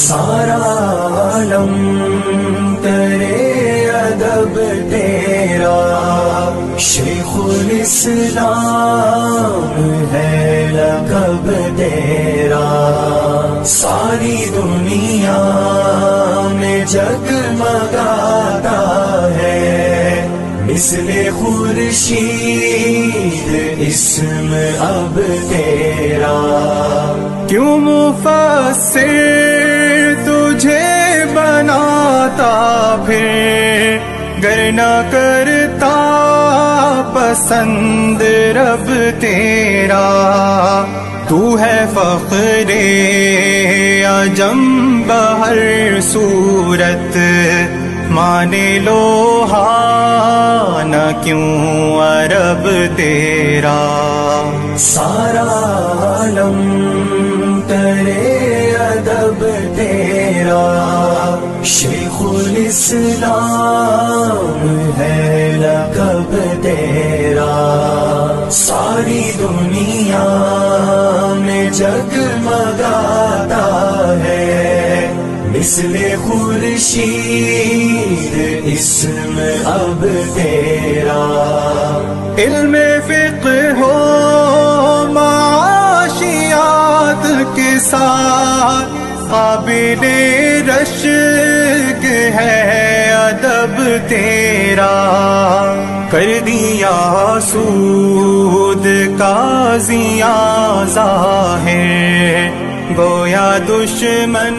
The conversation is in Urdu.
سارا عالم کرے ادب تیرا، شیخ الاسلام ہے لقب تیرا، ساری دنیا میں جگمگاتا ہے مثل خورشید اسم اب تیرا۔ کیوں مفسر تجھے بناتا پھر، گر نہ کرتا پسند رب تیرا۔ تو ہے فخر عجم بہر صورت، مانے لو نہ کیوں عرب تیرا۔ سارا عالم کرے ادب تیرا، شیخ الاسلام ہے لقب تیرا، ساری دنیا میں جگمگاتا ہے مثل خورشید اسم اب تیرا۔ علم فقہ ہو معاشیات کے ساتھ، قابل رشک ہے ادب تیرا۔ کر دیا سود قاضیاں ظاہر، گویا دشمن